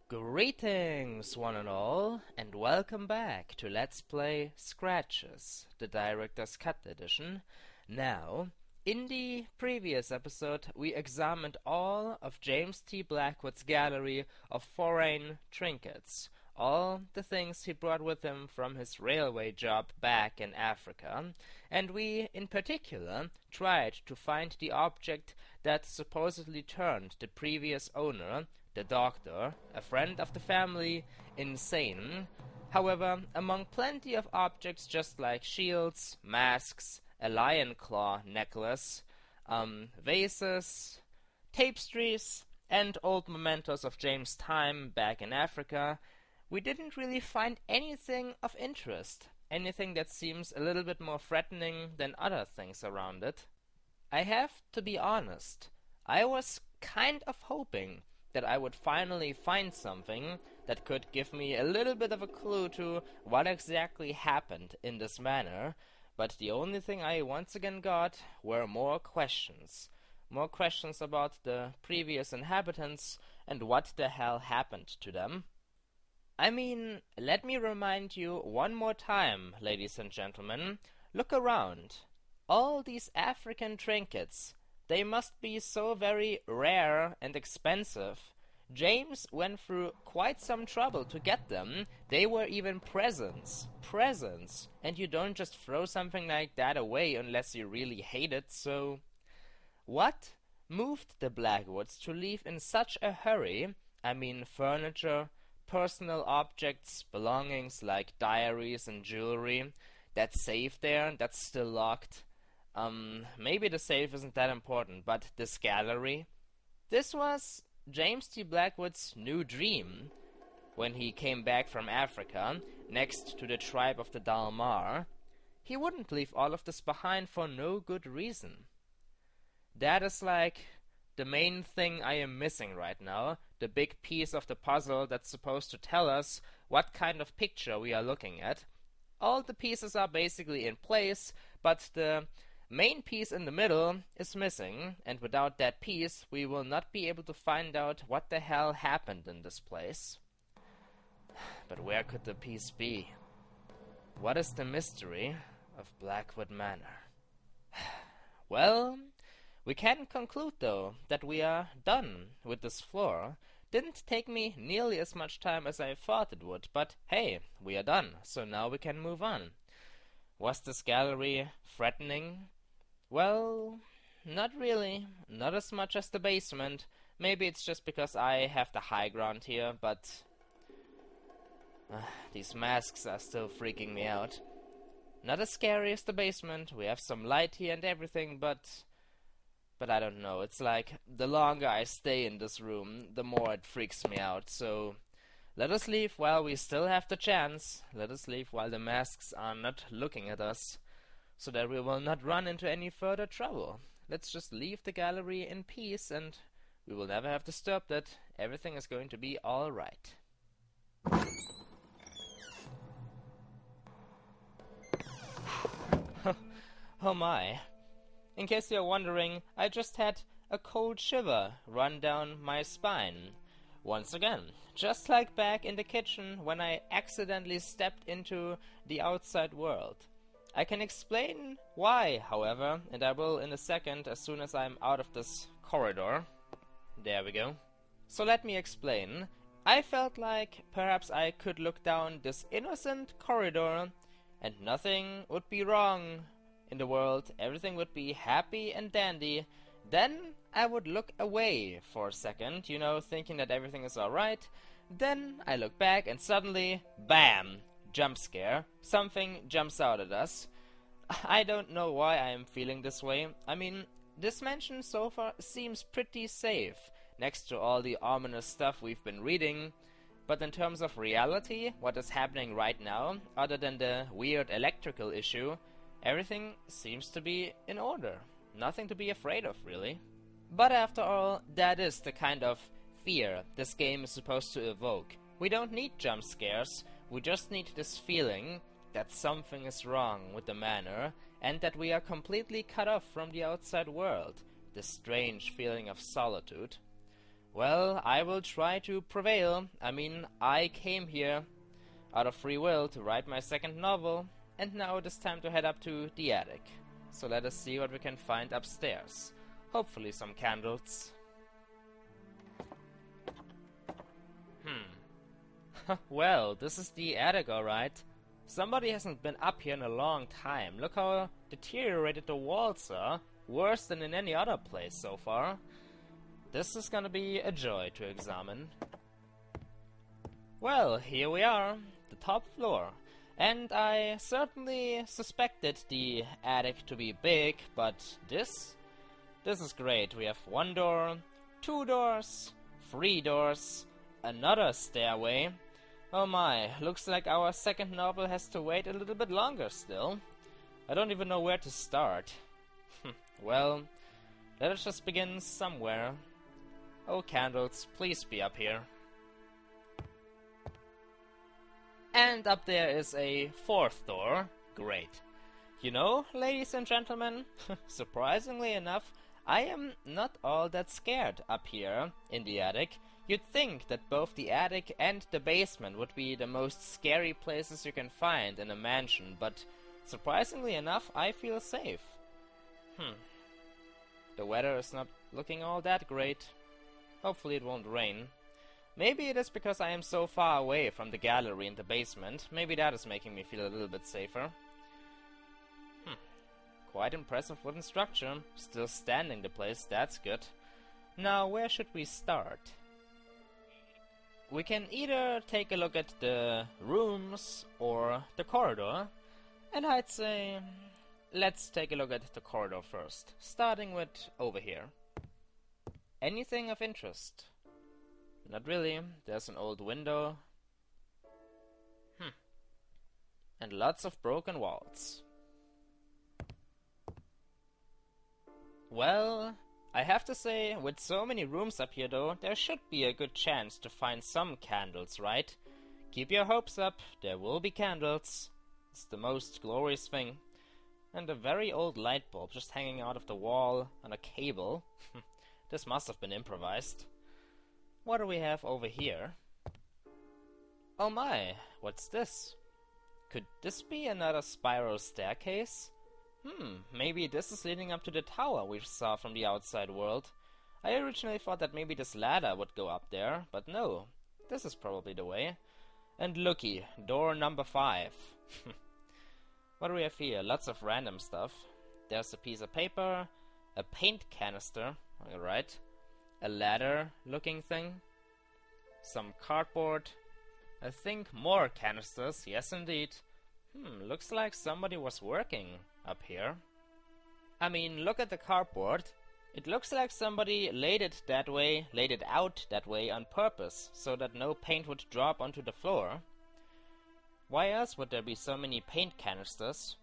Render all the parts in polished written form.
Greetings, one and all, and welcome back to Let's Play Scratches, the Director's Cut edition. Now, in the previous episode, we examined all of James T. Blackwood's gallery of foreign trinkets, all the things he brought with him from his railway job back in Africa, and we, in particular, tried to find the object that supposedly turned the previous owner, the doctor, a friend of the family, insane. However, among plenty of objects just like shields, masks, a lion claw necklace, vases, tapestries, and old mementos of James' time back in Africa, we didn't really find anything of interest, anything that seems a little bit more threatening than other things around it. I have to be honest, I was kind of hoping that I would finally find something that could give me a little bit of a clue to what exactly happened in this manor, but the only thing I once again got were more questions. More questions about the previous inhabitants and what the hell happened to them. I mean, let me remind you one more time, ladies and gentlemen, look around. All these African trinkets, they must be so very rare and expensive. James went through quite some trouble to get them. They were even presents. Presents. And you don't just throw something like that away unless you really hate it, so... What moved the Blackwoods to leave in such a hurry? I mean, furniture, personal objects, belongings like diaries and jewelry, that safe there, that's still locked. Maybe the safe isn't that important, but this gallery? This was James T. Blackwood's new dream when he came back from Africa, next to the tribe of the Dalmar. He wouldn't leave all of this behind for no good reason. That is like the main thing I am missing right now, the big piece of the puzzle that's supposed to tell us what kind of picture we are looking at. All the pieces are basically in place, but the main piece in the middle is missing, and without that piece we will not be able to find out what the hell happened in this place. But where could the piece be? What is the mystery of Blackwood Manor? Well, we can conclude though that we are done with this floor. Didn't take me nearly as much time as I thought it would, but hey, we are done, so now we can move on. Was this gallery threatening? Well, not really. Not as much as the basement. Maybe it's just because I have the high ground here, but... these masks are still freaking me out. Not as scary as the basement. We have some light here and everything, but I don't know. It's like, the longer I stay in this room, the more it freaks me out, so... Let us leave while we still have the chance. Let us leave while the masks are not looking at us, so that we will not run into any further trouble. Let's just leave the gallery in peace, and we will never have disturbed it. Everything is going to be alright. Oh my. In case you're wondering, I just had a cold shiver run down my spine. Once again, just like back in the kitchen when I accidentally stepped into the outside world. I can explain why, however, and I will in a second as soon as I'm out of this corridor. There we go. So let me explain. I felt like perhaps I could look down this innocent corridor and nothing would be wrong in the world. Everything would be happy and dandy. Then I would look away for a second, you know, thinking that everything is alright. Then I look back and suddenly, BAM! Jump scare. Something jumps out at us. I don't know why I am feeling this way. I mean, this mansion so far seems pretty safe, next to all the ominous stuff we've been reading. But in terms of reality, what is happening right now, other than the weird electrical issue, everything seems to be in order. Nothing to be afraid of, really. But after all, that is the kind of fear this game is supposed to evoke. We don't need jump scares, we just need this feeling that something is wrong with the manor, and that we are completely cut off from the outside world. This strange feeling of solitude. Well, I will try to prevail. I mean, I came here out of free will to write my second novel, and now it is time to head up to the attic. So let us see what we can find upstairs. Hopefully some candles. Well, this is the attic, alright. Somebody hasn't been up here in a long time. Look how deteriorated the walls are. Worse than in any other place so far. This is gonna be a joy to examine. Well, here we are, the top floor. And I certainly suspected the attic to be big, but this is great. We have one door, two doors, three doors, another stairway. Oh my, looks like our second novel has to wait a little bit longer still. I don't even know where to start. Well, let us just begin somewhere. Oh, candles, please be up here. And up there is a fourth door. Great. You know, ladies and gentlemen, surprisingly enough, I am not all that scared up here in the attic. You'd think that both the attic and the basement would be the most scary places you can find in a mansion, but surprisingly enough, I feel safe. The weather is not looking all that great. Hopefully it won't rain. Maybe it is because I am so far away from the gallery in the basement. Maybe that is making me feel a little bit safer. Quite impressive wooden structure. Still standing the place, that's good. Now, where should we start? We can either take a look at the rooms or the corridor. And I'd say, let's take a look at the corridor first, starting with over here. Anything of interest? Not really. There's an old window. And lots of broken walls. Well, I have to say, with so many rooms up here though, there should be a good chance to find some candles, right? Keep your hopes up, there will be candles. It's the most glorious thing. And a very old light bulb just hanging out of the wall on a cable. This must have been improvised. What do we have over here? Oh my, what's this? Could this be another spiral staircase? Maybe this is leading up to the tower we saw from the outside world. I originally thought that maybe this ladder would go up there, but no. This is probably the way. And looky, door number 5. What do we have here? Lots of random stuff. There's a piece of paper, a paint canister, alright, a ladder looking thing, some cardboard, I think more canisters, yes indeed. Looks like somebody was working up here. I mean, look at the cardboard. It looks like somebody laid it out that way on purpose, so that no paint would drop onto the floor. Why else would there be so many paint canisters?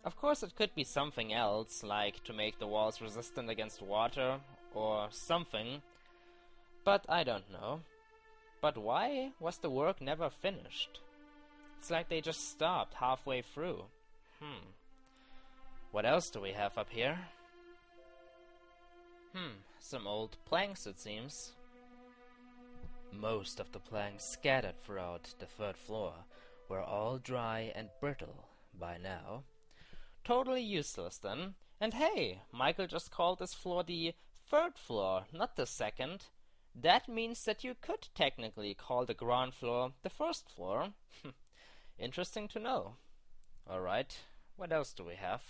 Of course it could be something else, like to make the walls resistant against water, or something. But I don't know. But why was the work never finished? It's like they just stopped halfway through. What else do we have up here? Some old planks, it seems. Most of the planks scattered throughout the 3rd floor were all dry and brittle by now. Totally useless then. And hey, Michael just called this floor the 3rd floor, not the 2nd. That means that you could technically call the ground floor the 1st floor. Interesting to know. Alright, what else do we have?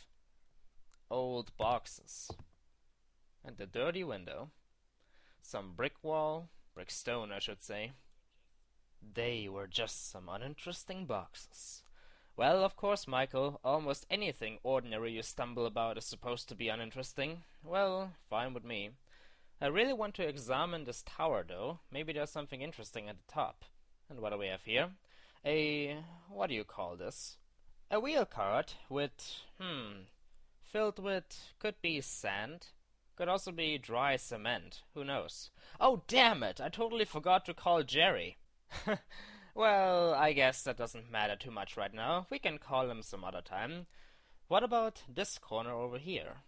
Old boxes. And a dirty window. Some brick stone I should say. They were just some uninteresting boxes. Well, of course, Michael, almost anything ordinary you stumble about is supposed to be uninteresting. Well, fine with me. I really want to examine this tower though. Maybe there's something interesting at the top. And what do we have here? What do you call this? A wheel cart with, filled with, could be sand, could also be dry cement, who knows. Oh damn it, I totally forgot to call Jerry. Well, I guess that doesn't matter too much right now, we can call him some other time. What about this corner over here?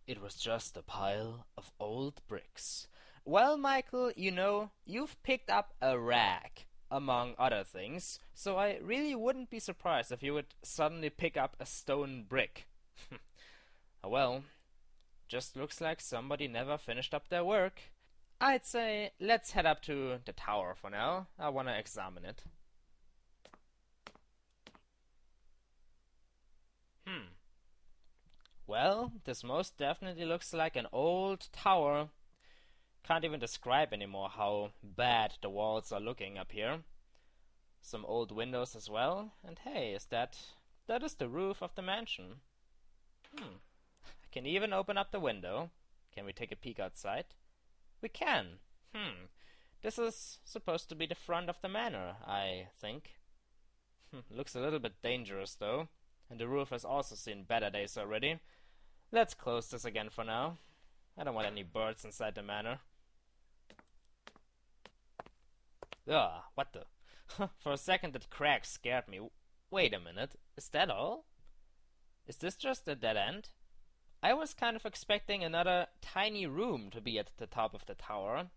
It was just a pile of old bricks. Well, Michael, you've picked up a rag, among other things, so I really wouldn't be surprised if you would suddenly pick up a stone brick. Well, just looks like somebody never finished up their work. I'd say let's head up to the tower for now. I want to examine it. Well, this most definitely looks like an old tower. Can't even describe anymore how bad the walls are looking up here. Some old windows as well. And hey, that is the roof of the mansion. I can even open up the window. Can we take a peek outside? We can. This is supposed to be the front of the manor, I think. Looks a little bit dangerous though. And the roof has also seen better days already. Let's close this again for now. I don't want any birds inside the manor. Ugh, what the? For a second that crack scared me. Wait a minute, is that all? Is this just a dead end? I was kind of expecting another tiny room to be at the top of the tower.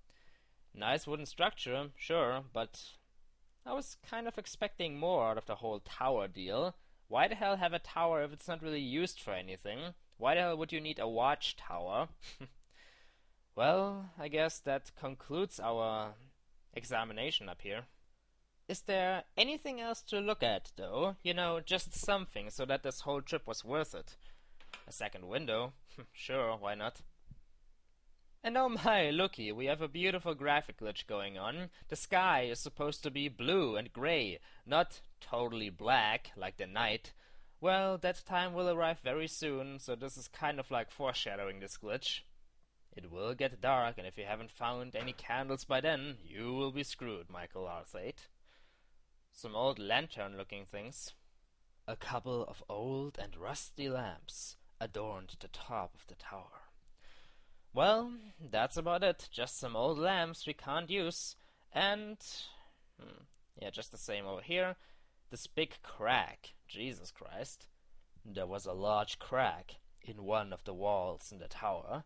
Nice wooden structure, sure, but I was kind of expecting more out of the whole tower deal. Why the hell have a tower if it's not really used for anything? Why the hell would you need a watchtower? Well, I guess that concludes our examination up here. Is there anything else to look at, though? Just something, so that this whole trip was worth it. A second window? Sure, why not? And oh my, looky, we have a beautiful graphic glitch going on. The sky is supposed to be blue and grey, not totally black, like the night. Well, that time will arrive very soon, so this is kind of like foreshadowing this glitch. It will get dark, and if you haven't found any candles by then, you will be screwed, Michael R8. Some old lantern-looking things. A couple of old and rusty lamps adorned the top of the tower. Well, that's about it. Just some old lamps we can't use. And yeah, just the same over here. This big crack. Jesus Christ. There was a large crack in one of the walls in the tower.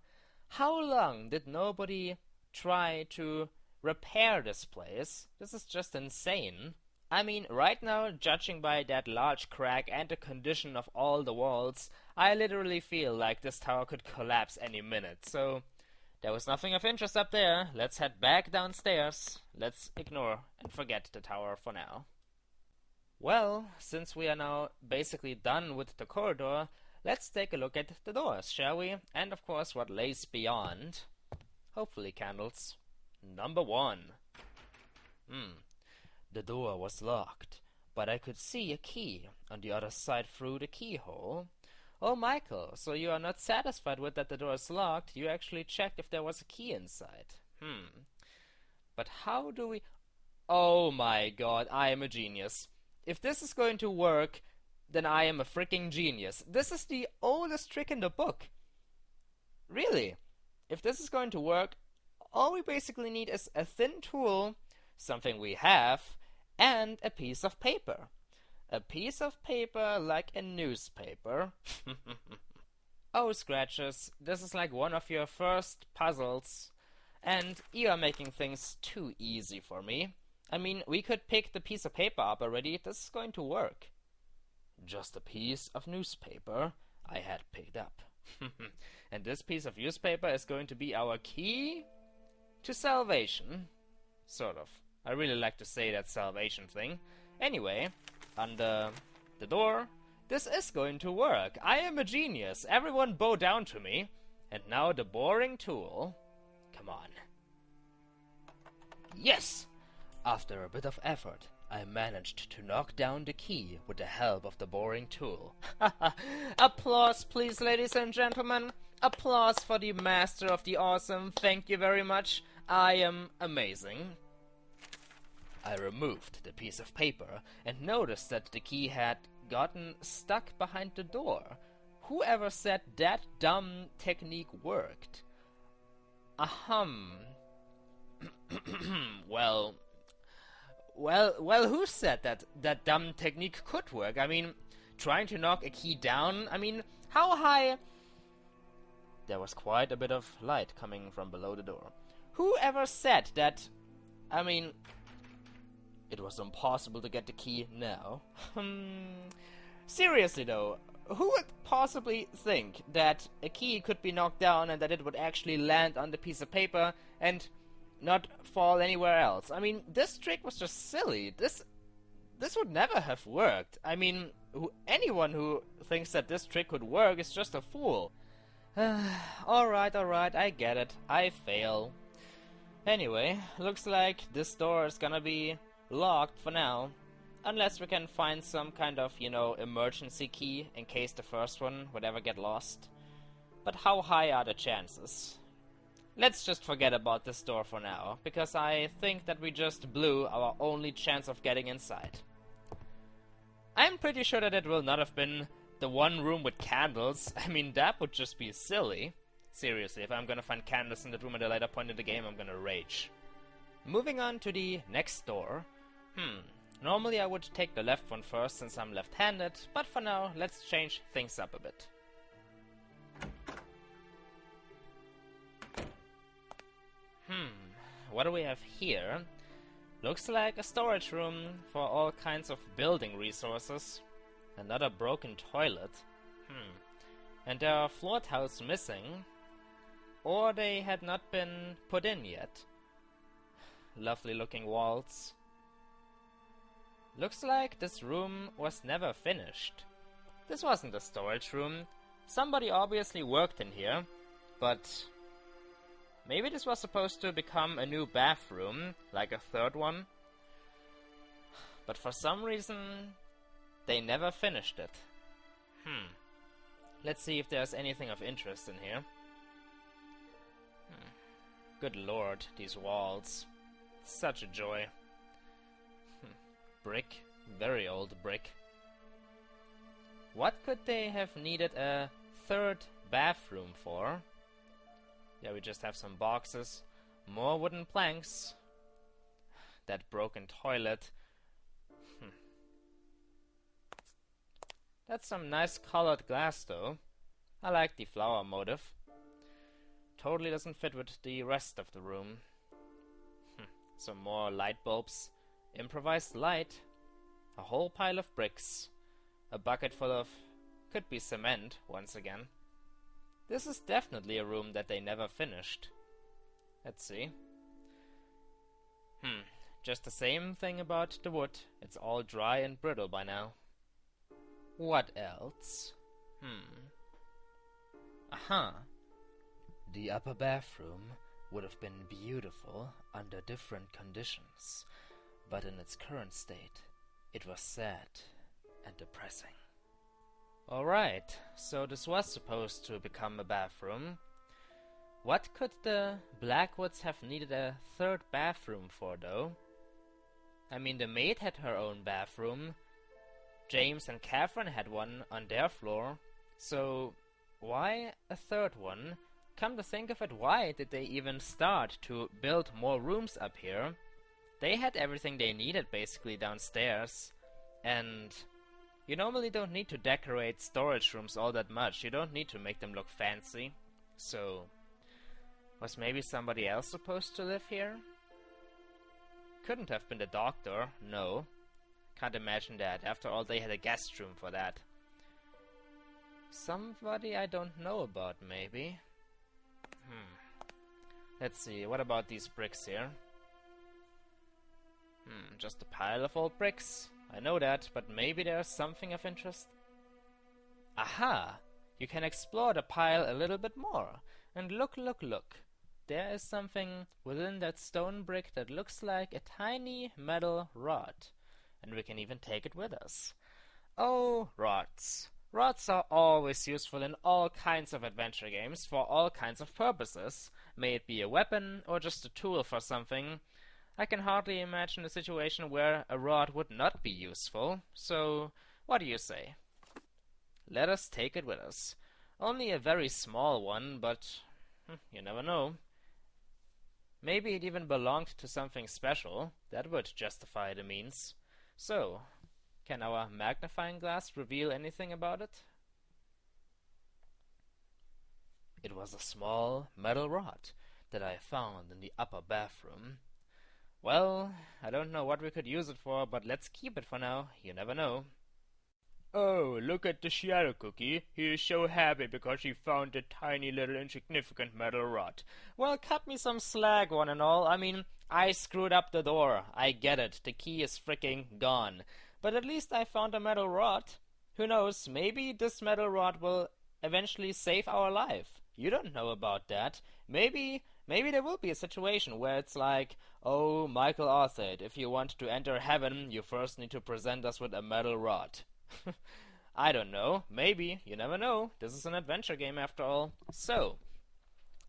How long did nobody try to repair this place? This is just insane. I mean, right now, judging by that large crack and the condition of all the walls, I literally feel like this tower could collapse any minute. So, there was nothing of interest up there. Let's head back downstairs. Let's ignore and forget the tower for now. Well, since we are now basically done with the corridor, let's take a look at the doors, shall we? And of course, what lays beyond. Hopefully candles. Number 1. The door was locked, but I could see a key on the other side through the keyhole. Oh, Michael, so you are not satisfied with that the door is locked. You actually checked if there was a key inside. But how do we... Oh my god, I am a genius. If this is going to work, then I am a freaking genius. This is the oldest trick in the book. Really. If this is going to work, all we basically need is a thin tool, something we have, and a piece of paper. A piece of paper like a newspaper. Oh, Scratches, this is like one of your first puzzles, and you are making things too easy for me. I mean, we could pick the piece of paper up already. This is going to work. Just a piece of newspaper I had picked up. And this piece of newspaper is going to be our key to salvation. Sort of. I really like to say that salvation thing. Anyway, under the door, this is going to work. I am a genius. Everyone bow down to me. And now the boring tool. Come on. Yes! After a bit of effort, I managed to knock down the key with the help of the boring tool. Applause, please, ladies and gentlemen. Applause for the master of the awesome. Thank you very much. I am amazing. I removed the piece of paper and noticed that the key had gotten stuck behind the door. Whoever said that dumb technique worked? Ahem. Well, who said that dumb technique could work? I mean, trying to knock a key down, I mean, how high? There was quite a bit of light coming from below the door. Who ever said that? I mean, it was impossible to get the key now. Seriously though, who would possibly think that a key could be knocked down and that it would actually land on the piece of paper and not fall anywhere else? I mean, this trick was just silly. This would never have worked. I mean, anyone who thinks that this trick could work is just a fool. Alright, I get it. I fail. Anyway, looks like this door is gonna be locked for now. Unless we can find some kind of, emergency key in case the first one would ever get lost. But how high are the chances? Let's just forget about this door for now, because I think that we just blew our only chance of getting inside. I'm pretty sure that it will not have been the one room with candles. I mean, that would just be silly. Seriously, if I'm gonna find candles in that room at a later point in the game, I'm gonna rage. Moving on to the next door. Normally I would take the left one first since I'm left-handed, but for now, let's change things up a bit. What do we have here? Looks like a storage room for all kinds of building resources. Another broken toilet. And there are floor tiles missing. Or they had not been put in yet. Lovely looking walls. Looks like this room was never finished. This wasn't a storage room. Somebody obviously worked in here, but maybe this was supposed to become a new bathroom, like a third one. But for some reason, they never finished it. Let's see if there's anything of interest in here. Good lord, these walls. Such a joy. Brick. Very old brick. What could they have needed a third bathroom for? Yeah, we just have some boxes. More wooden planks. That broken toilet. That's some nice colored glass though. I like the flower motif. Totally doesn't fit with the rest of the room. Some more light bulbs. Improvised light. A whole pile of bricks. A bucket full of... could be cement, once again. This is definitely a room that they never finished. Let's see. Just the same thing about the wood. It's all dry and brittle by now. What else? Aha! The upper bathroom would have been beautiful under different conditions, but in its current state, it was sad and depressing. Alright, so this was supposed to become a bathroom. What could the Blackwoods have needed a third bathroom for, though? I mean, the maid had her own bathroom. James and Catherine had one on their floor. So, why a third one? Come to think of it, why did they even start to build more rooms up here? They had everything they needed basically downstairs. And you normally don't need to decorate storage rooms all that much. You don't need to make them look fancy. So, was maybe somebody else supposed to live here? Couldn't have been the doctor, no. Can't imagine that. After all, they had a guest room for that. Somebody I don't know about, maybe. Let's see, what about these bricks here? Just a pile of old bricks. I know that, but maybe there's something of interest. Aha! You can explore the pile a little bit more. And look. There is something within that stone brick that looks like a tiny metal rod. And we can even take it with us. Oh, rods. Rods are always useful in all kinds of adventure games for all kinds of purposes. May it be a weapon or just a tool for something. I can hardly imagine a situation where a rod would not be useful. So, what do you say? Let us take it with us. Only a very small one, but you never know. Maybe it even belonged to something special. That would justify the means. So, can our magnifying glass reveal anything about it? It was a small metal rod. that I found in the upper bathroom. Well, I don't know what we could use it for, but let's keep it for now. You never know. Oh, look at the TheShadowCookie. He is so happy because he found a tiny little insignificant metal rod. Well, cut me some slack, one and all. I mean, I screwed up the door. I get it. The key is freaking gone. But at least I found a metal rod. Who knows, maybe this metal rod will eventually save our life. You don't know about that. Maybe there will be a situation where it's like, oh, Michael Arthur, if you want to enter heaven, you first need to present us with a metal rod. I don't know. Maybe. You never know. This is an adventure game after all. So,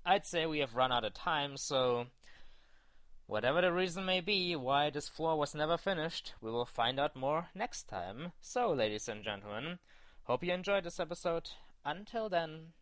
I'd say we have run out of time, so whatever the reason may be why this floor was never finished, we will find out more next time. So, ladies and gentlemen, hope you enjoyed this episode. Until then.